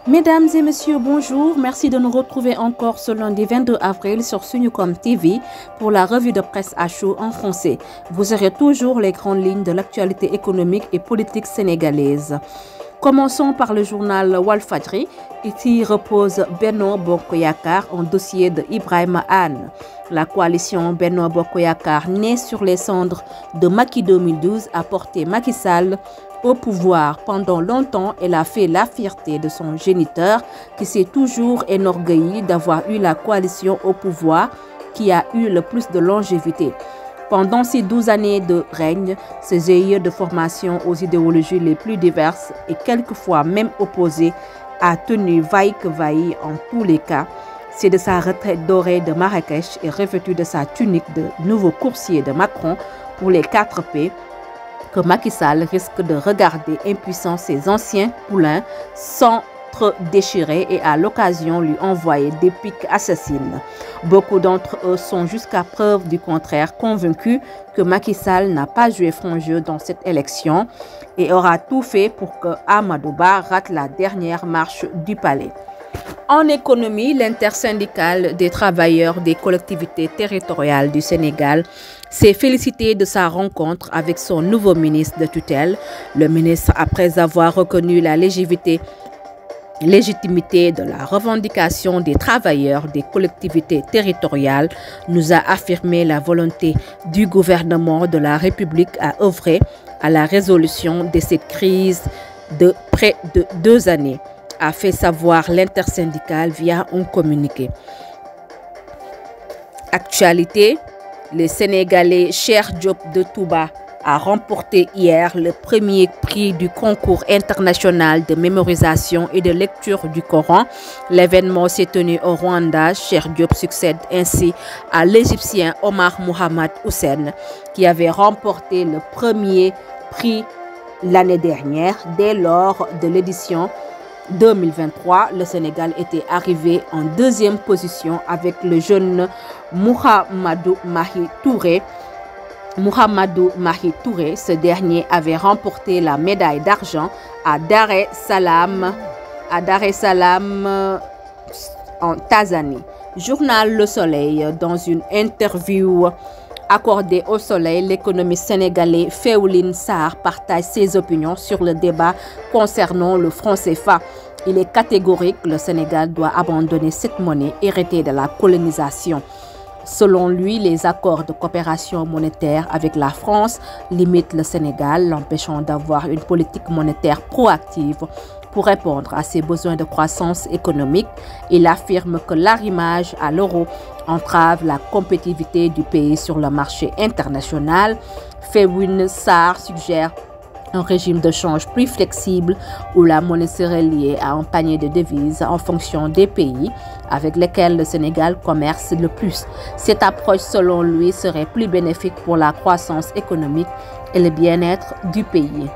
Mesdames et messieurs, bonjour. Merci de nous retrouver encore ce lundi 22 avril sur Sunucom TV pour la revue de presse à chaud en français. Vous aurez toujours les grandes lignes de l'actualité économique et politique sénégalaise. Commençons par le journal Walfadjri. Ici repose Benno Bokk Yakaar, un dossier de Ibrahima Anne. La coalition Benno Bokk Yakaar, née sur les cendres de Macky 2012, a porté Macky Sall au pouvoir. Pendant longtemps, elle a fait la fierté de son géniteur qui s'est toujours enorgueilli d'avoir eu la coalition au pouvoir qui a eu le plus de longévité. Pendant ces 12 années de règne, ce GIE de formation aux idéologies les plus diverses et quelquefois même opposées a tenu vaille que vaille en tous les cas. C'est de sa retraite dorée de Marrakech et revêtu de sa tunique de nouveau coursier de Macron pour les 4 P que Macky Sall risque de regarder impuissant ses anciens poulains s'entre-déchirer et à l'occasion lui envoyer des piques assassines. Beaucoup d'entre eux sont jusqu'à preuve du contraire convaincus que Macky Sall n'a pas joué franc jeu dans cette élection et aura tout fait pour que Amadou Ba rate la dernière marche du palais. En économie, l'intersyndicale des travailleurs des collectivités territoriales du Sénégal s'est félicité de sa rencontre avec son nouveau ministre de tutelle. Le ministre, après avoir reconnu la légitimité de la revendication des travailleurs des collectivités territoriales, nous a affirmé la volonté du gouvernement de la République à œuvrer à la résolution de cette crise de près de 2 années, a fait savoir l'intersyndicale via un communiqué. Actualité, le Sénégalais Cheikh Diop de Touba a remporté hier le premier prix du concours international de mémorisation et de lecture du Coran. L'événement s'est tenu au Rwanda. Cheikh Diop succède ainsi à l'Égyptien Omar Mohamed Hussein qui avait remporté le premier prix l'année dernière. Dès lors de l'édition 2023, le Sénégal était arrivé en 2e position avec le jeune Mouhamadou Mahi Touré. Ce dernier avait remporté la médaille d'argent à Dar es Salaam en Tanzanie. Journal Le Soleil, dans une interview accordée au Soleil, l'économiste sénégalais Féoulin Sarr partage ses opinions sur le débat concernant le franc CFA. Il est catégorique, le Sénégal doit abandonner cette monnaie héritée de la colonisation. Selon lui, les accords de coopération monétaire avec la France limitent le Sénégal, l'empêchant d'avoir une politique monétaire proactive pour répondre à ses besoins de croissance économique. Il affirme que l'arrimage à l'euro entrave la compétitivité du pays sur le marché international. Féoulin Sarr suggère un régime de change plus flexible où la monnaie serait liée à un panier de devises en fonction des pays avec lesquels le Sénégal commerce le plus. Cette approche, selon lui, serait plus bénéfique pour la croissance économique et le bien-être du pays.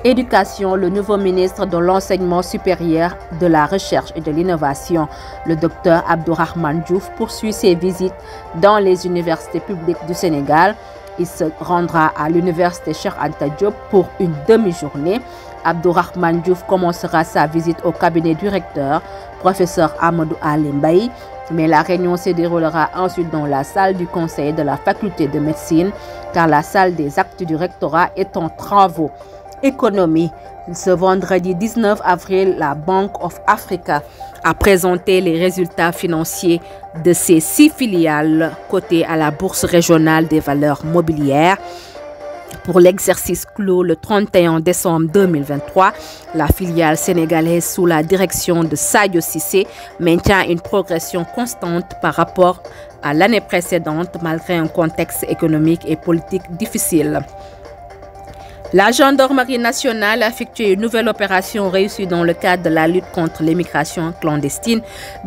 Éducation, le nouveau ministre de l'Enseignement supérieur, de la Recherche et de l'Innovation, le docteur Abdourahmane Diouf, poursuit ses visites dans les universités publiques du Sénégal. Il se rendra à l'université Cheikh Anta Diop pour une demi-journée. Abdourahmane Diouf commencera sa visite au cabinet du recteur, professeur Amadou Ali Mbaye, mais la réunion se déroulera ensuite dans la salle du conseil de la faculté de médecine, car la salle des actes du rectorat est en travaux. Économie. Ce vendredi 19 avril, la Bank of Africa a présenté les résultats financiers de ses 6 filiales cotées à la Bourse régionale des valeurs mobilières. Pour l'exercice clos le 31 décembre 2023, la filiale sénégalaise sous la direction de Sadio Cissé maintient une progression constante par rapport à l'année précédente malgré un contexte économique et politique difficile. La gendarmerie nationale a effectué une nouvelle opération réussie dans le cadre de la lutte contre l'immigration clandestine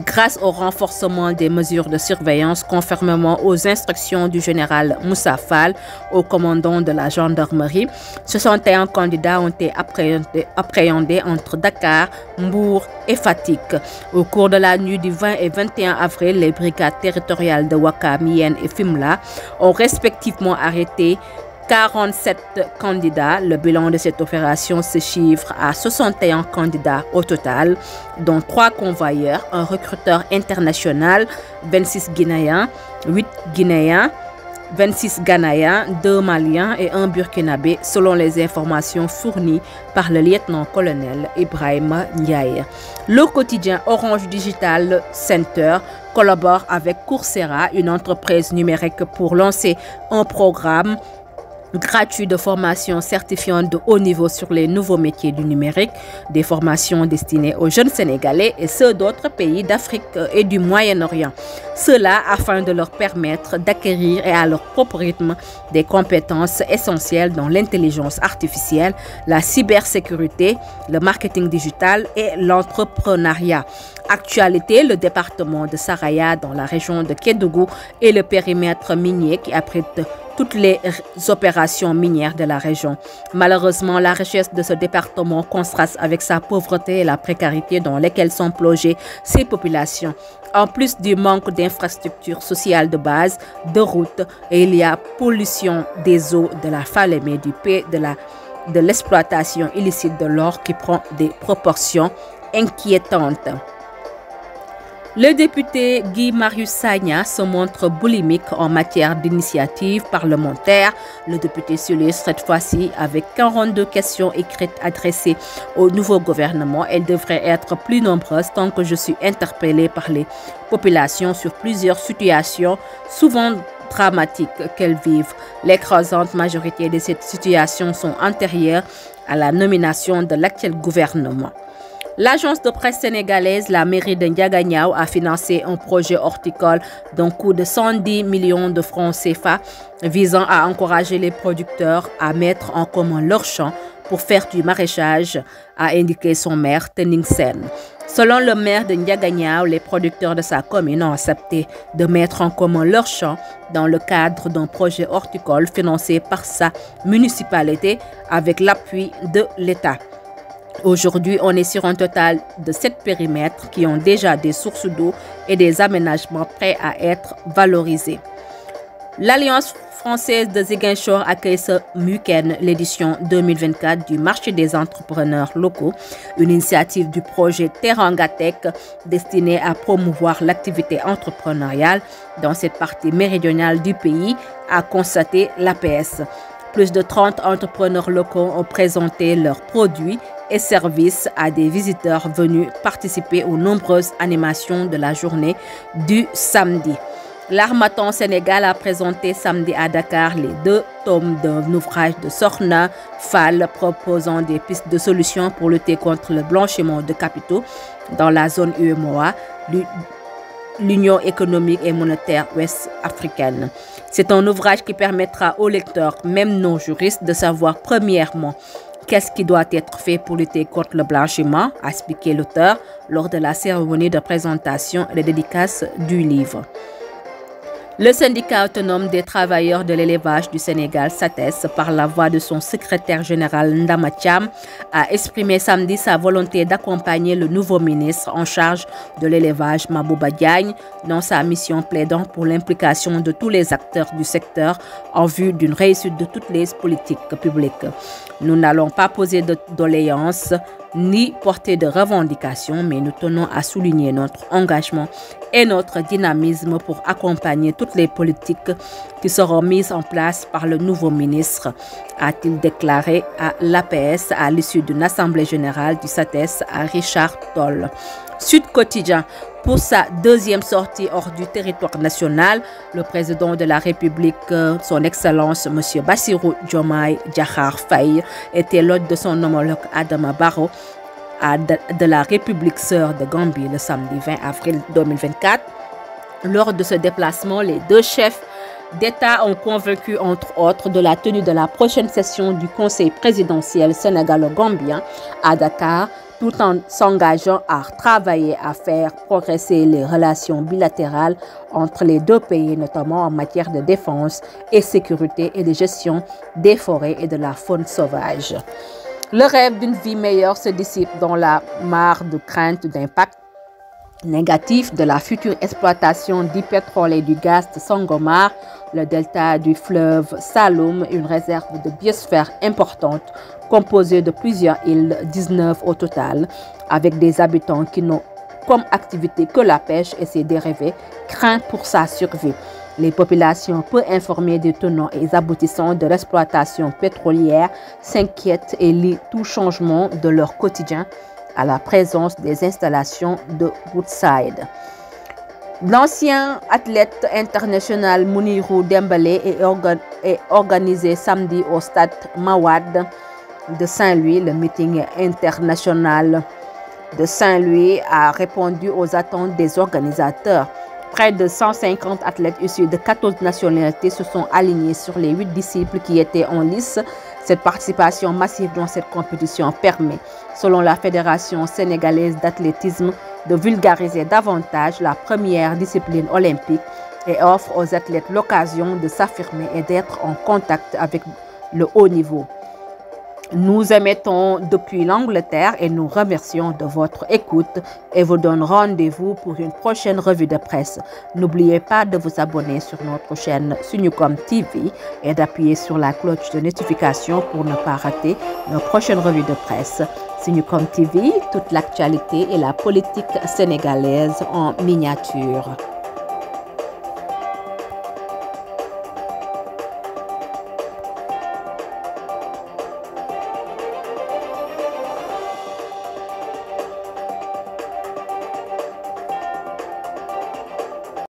grâce au renforcement des mesures de surveillance conformément aux instructions du général Moussa Fall, au commandant de la gendarmerie. 61 candidats ont été appréhendés entre Dakar, Mbour et Fatick. Au cours de la nuit du 20 et 21 avril, les brigades territoriales de Ouakam, Yène et Fimela ont respectivement arrêté 47 candidats. Le bilan de cette opération se chiffre à 61 candidats au total, dont 3 convoyeurs, un recruteur international, 26 Guinéens, 8 Guinéens, 26 Ghanéens, 2 Maliens et 1 Burkinabé, selon les informations fournies par le lieutenant-colonel Ibrahima Ndiaye. Le quotidien Orange Digital Center collabore avec Coursera, une entreprise numérique, pour lancer un programme gratuit de formation certifiante de haut niveau sur les nouveaux métiers du numérique, des formations destinées aux jeunes Sénégalais et ceux d'autres pays d'Afrique et du Moyen-Orient. Cela afin de leur permettre d'acquérir et à leur propre rythme des compétences essentielles dans l'intelligence artificielle, la cybersécurité, le marketing digital et l'entrepreneuriat. Actualité, le département de Saraya dans la région de Kédougou et le périmètre minier qui abrite toutes les opérations minières de la région. Malheureusement, la richesse de ce département contraste avec sa pauvreté et la précarité dans lesquelles sont plongées ses populations. En plus du manque d'infrastructures sociales de base, de routes, et il y a pollution des eaux, de la Falémé, du pays, de l'exploitation illicite de l'or qui prend des proportions inquiétantes. Le député Guy Marius Sagna se montre boulimique en matière d'initiative parlementaire. Le député s'illustre cette fois-ci avec 42 questions écrites adressées au nouveau gouvernement. Elles devraient être plus nombreuses tant que je suis interpellé par les populations sur plusieurs situations, souvent dramatiques qu'elles vivent. L'écrasante majorité de ces situations sont antérieures à la nomination de l'actuel gouvernement. L'agence de presse sénégalaise, la mairie de Ndiaganiao, a financé un projet horticole d'un coût de 110 millions de francs CFA visant à encourager les producteurs à mettre en commun leurs champs pour faire du maraîchage, a indiqué son maire Tening Sen. Selon le maire de Ndiaganiao, les producteurs de sa commune ont accepté de mettre en commun leurs champs dans le cadre d'un projet horticole financé par sa municipalité avec l'appui de l'État. Aujourd'hui, on est sur un total de 7 périmètres qui ont déjà des sources d'eau et des aménagements prêts à être valorisés. L'Alliance française de Ziguinchor accueille ce week-end l'édition 2024 du marché des entrepreneurs locaux, une initiative du projet Terangatech destinée à promouvoir l'activité entrepreneuriale dans cette partie méridionale du pays, a constaté l'APS. Plus de 30 entrepreneurs locaux ont présenté leurs produits et services à des visiteurs venus participer aux nombreuses animations de la journée du samedi. L'Harmattan Sénégal a présenté samedi à Dakar les 2 tomes d'un ouvrage de Sorna Fall proposant des pistes de solutions pour lutter contre le blanchiment de capitaux dans la zone UEMOA, l'Union économique et monétaire ouest-africaine. C'est un ouvrage qui permettra aux lecteurs, même non juristes, de savoir premièrement qu'est-ce qui doit être fait pour lutter contre le blanchiment, a expliqué l'auteur lors de la cérémonie de présentation et de dédicace du livre. Le syndicat autonome des travailleurs de l'élevage du Sénégal, SATES, par la voix de son secrétaire général Ndama Thiam, a exprimé samedi sa volonté d'accompagner le nouveau ministre en charge de l'élevage, Mabouba Diagne, dans sa mission plaidant pour l'implication de tous les acteurs du secteur en vue d'une réussite de toutes les politiques publiques. Nous n'allons pas poser de doléances ni porter de revendications, mais nous tenons à souligner notre engagement et notre dynamisme pour accompagner toutes les politiques qui seront mises en place par le nouveau ministre, a-t-il déclaré à l'APS à l'issue d'une assemblée générale du SATES à Richard Toll. Sud Quotidien. Pour sa deuxième sortie hors du territoire national, le président de la République, son Excellence M. Bassirou Diomaye Diakhar Faye, était l'hôte de son homologue Adama Barrow de la République sœur de Gambie le samedi 20 avril 2024. Lors de ce déplacement, les 2 chefs d'État ont convaincu entre autres de la tenue de la prochaine session du Conseil présidentiel sénégalo-gambien à Dakar, tout en s'engageant à travailler à faire progresser les relations bilatérales entre les 2 pays, notamment en matière de défense et sécurité et de gestion des forêts et de la faune sauvage. Le rêve d'une vie meilleure se dissipe dans la mare de crainte d'impact négatif de la future exploitation du pétrole et du gaz de Sangomar, le delta du fleuve Saloum, une réserve de biosphère importante composée de plusieurs îles, 19 au total, avec des habitants qui n'ont comme activité que la pêche et ses dérivés, craint pour sa survie. Les populations peu informées des tenants et aboutissants de l'exploitation pétrolière s'inquiètent et lient tout changement de leur quotidien à la présence des installations de Woodside. L'ancien athlète international Mounirou Dembélé est organisé samedi au stade Mawade de Saint-Louis. Le meeting international de Saint-Louis a répondu aux attentes des organisateurs. Près de 150 athlètes issus de 14 nationalités se sont alignés sur les 8 disciples qui étaient en lice. Cette participation massive dans cette compétition permet, selon la Fédération sénégalaise d'athlétisme, de vulgariser davantage la première discipline olympique et offre aux athlètes l'occasion de s'affirmer et d'être en contact avec le haut niveau. Nous émettons depuis l'Angleterre et nous remercions de votre écoute et vous donnons rendez-vous pour une prochaine revue de presse. N'oubliez pas de vous abonner sur notre chaîne Sunucom TV et d'appuyer sur la cloche de notification pour ne pas rater nos prochaines revues de presse. Sunucom TV, toute l'actualité et la politique sénégalaise en miniature.